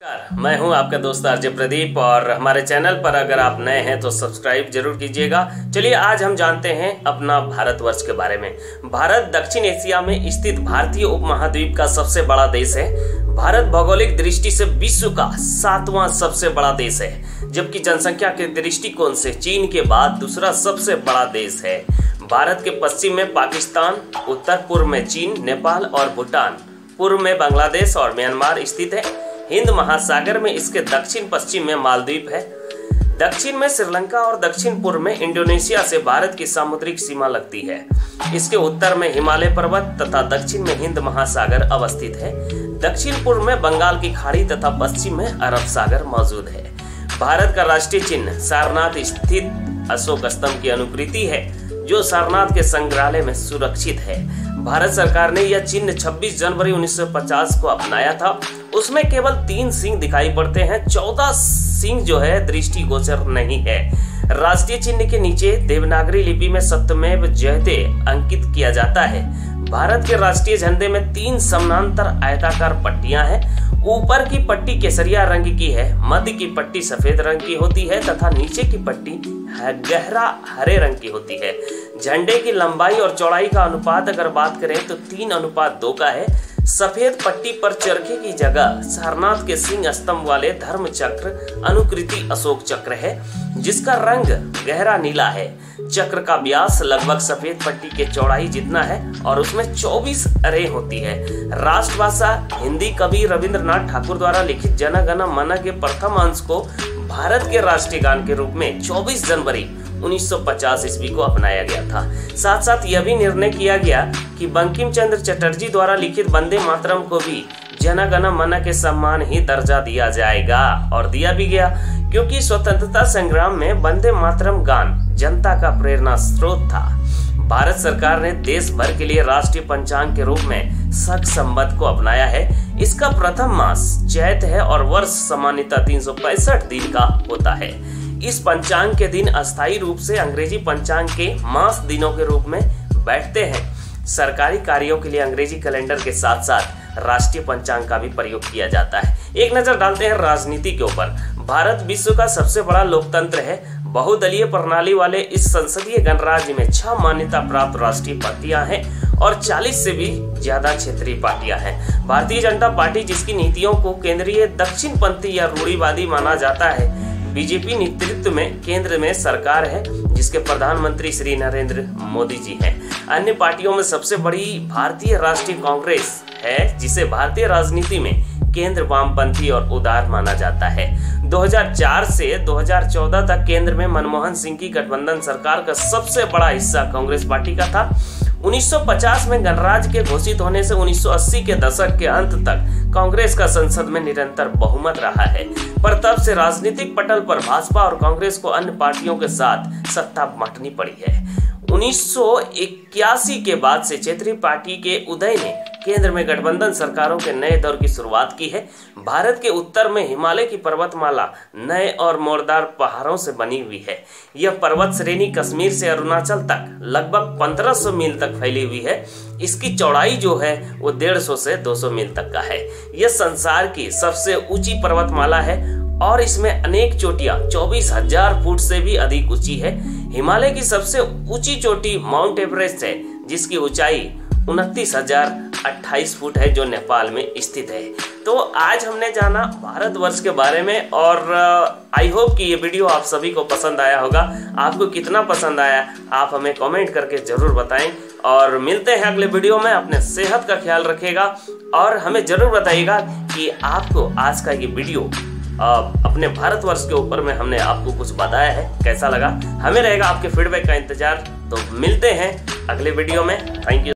नमस्कार, मैं हूं आपका दोस्त आरजे प्रदीप और हमारे चैनल पर अगर आप नए हैं तो सब्सक्राइब जरूर कीजिएगा। चलिए आज हम जानते हैं अपना भारतवर्ष के बारे में। भारत दक्षिण एशिया में स्थित भारतीय उपमहाद्वीप का सबसे बड़ा देश है। भारत भौगोलिक दृष्टि से विश्व का 7वां सबसे बड़ा देश है, जबकि जनसंख्या के दृष्टिकोण से चीन के बाद दूसरा सबसे बड़ा देश है। भारत के पश्चिम में पाकिस्तान, उत्तर पूर्व में चीन, नेपाल और भूटान, पूर्व में बांग्लादेश और म्यांमार स्थित है। हिंद महासागर में इसके दक्षिण पश्चिम में मालदीव है। दक्षिण में श्रीलंका और दक्षिण पूर्व में इंडोनेशिया से भारत की सामुद्रिक सीमा लगती है। इसके उत्तर में हिमालय पर्वत तथा दक्षिण में हिंद महासागर अवस्थित है। दक्षिण पूर्व में बंगाल की खाड़ी तथा पश्चिम में अरब सागर मौजूद है। भारत का राष्ट्रीय चिन्ह सारनाथ स्थित अशोक स्तंभ की अनुकृति है, जो सारनाथ के संग्रहालय में सुरक्षित है। भारत सरकार ने यह चिन्ह 26 जनवरी 1950 को अपनाया था। उसमें केवल 3 सिंह दिखाई पड़ते हैं, 14 सिंह जो है दृष्टिगोचर नहीं है। राष्ट्रीय चिन्ह के नीचे देवनागरी लिपि में सत्यमेव जयते अंकित किया जाता है। भारत के राष्ट्रीय झंडे में 3 समानांतर आयताकार पट्टियां हैं। ऊपर की पट्टी केसरिया रंग की है, मध्य की पट्टी सफेद रंग की होती है तथा नीचे की पट्टी गहरा हरे रंग की होती है। झंडे की लंबाई और चौड़ाई का अनुपात अगर बात करें तो 3:2 का है। सफेद पट्टी पर चरखे की जगह सारनाथ के सिंह स्तंभ वाले धर्म चक्र अनुकृति अशोक चक्र है, जिसका रंग गहरा नीला है। चक्र का व्यास लगभग सफेद पट्टी के चौड़ाई जितना है और उसमें 24 अरे होती है। राष्ट्रभाषा हिंदी। कवि रविंद्रनाथ ठाकुर द्वारा लिखित जन गण मन के प्रथम अंश को भारत के राष्ट्रीय गान के रूप में 24 जनवरी 1950 ईस्वी को अपनाया गया था। साथ साथ यह भी निर्णय किया गया कि बंकिम चंद्र चटर्जी द्वारा लिखित वंदे मातरम को भी जन गण मन के सम्मान ही दर्जा दिया जाएगा, और दिया भी गया, क्योंकि स्वतंत्रता संग्राम में वंदे मातरम गान जनता का प्रेरणा स्रोत था। भारत सरकार ने देश भर के लिए राष्ट्रीय पंचांग के रूप में शक संवत को अपनाया है। इसका प्रथम मास चैत है और वर्ष सामान्यतः 365 दिन का होता है। इस पंचांग के दिन अस्थायी रूप से अंग्रेजी पंचांग के मास दिनों के रूप में बैठते हैं। सरकारी कार्यों के लिए अंग्रेजी कैलेंडर के साथ साथ राष्ट्रीय पंचांग का भी प्रयोग किया जाता है। एक नजर डालते हैं राजनीति के ऊपर। भारत विश्व का सबसे बड़ा लोकतंत्र है। बहुदलीय प्रणाली वाले इस संसदीय गणराज्य में 6 मान्यता प्राप्त राष्ट्रीय पार्टियां हैं और 40 से भी ज्यादा क्षेत्रीय पार्टियां हैं। भारतीय जनता पार्टी, जिसकी नीतियों को केंद्रीय दक्षिणपंथी या रूढ़िवादी माना जाता है, बीजेपी नेतृत्व में केंद्र में सरकार है, जिसके प्रधानमंत्री श्री नरेंद्र मोदी जी हैं। अन्य पार्टियों में सबसे बड़ी भारतीय राष्ट्रीय कांग्रेस है, जिसे भारतीय राजनीति में केंद्र वामपंथी और उदार माना जाता है। 2004 से 2014 तक केंद्र में मनमोहन सिंह की गठबंधन सरकार का सबसे बड़ा हिस्सा कांग्रेस पार्टी का था। 1950 में गणराज्य के घोषित होने से 1980 के दशक के अंत तक कांग्रेस का संसद में निरंतर बहुमत रहा है, पर तब से राजनीतिक पटल पर भाजपा और कांग्रेस को अन्य पार्टियों के साथ सत्ता बांटनी पड़ी है। 1981 के बाद से क्षेत्रीय पार्टी के उदय ने केंद्र में गठबंधन सरकारों के नए दौर की शुरुआत की है। भारत के उत्तर में हिमालय की पर्वतमाला नए और मोरदार पहाड़ों से बनी हुई है। यह पर्वत श्रेणी कश्मीर से अरुणाचल तक लगभग 1500 मील तक फैली हुई है। इसकी चौड़ाई जो है वो 150 से 200 मील तक का है। यह संसार की सबसे ऊंची पर्वतमाला है और इसमें अनेक चोटियां 24,000 फुट से भी अधिक ऊंची है। हिमालय की सबसे ऊंची चोटी माउंट एवरेस्ट है, जिसकी ऊंचाई 29,028 फुट है, जो नेपाल में स्थित है। तो आज हमने जाना भारतवर्ष के बारे में और आई होप कि ये वीडियो आप सभी को पसंद आया होगा। आपको कितना पसंद आया आप हमें कमेंट करके जरूर बताएं, और मिलते हैं अगले वीडियो में। अपने सेहत का ख्याल रखिएगा और हमें जरूर बताइएगा कि आपको आज का ये वीडियो अपने भारतवर्ष के ऊपर में हमने आपको कुछ बताया है कैसा लगा। हमें रहेगा आपके फीडबैक का इंतजार। तो मिलते हैं अगले वीडियो में। Thank you.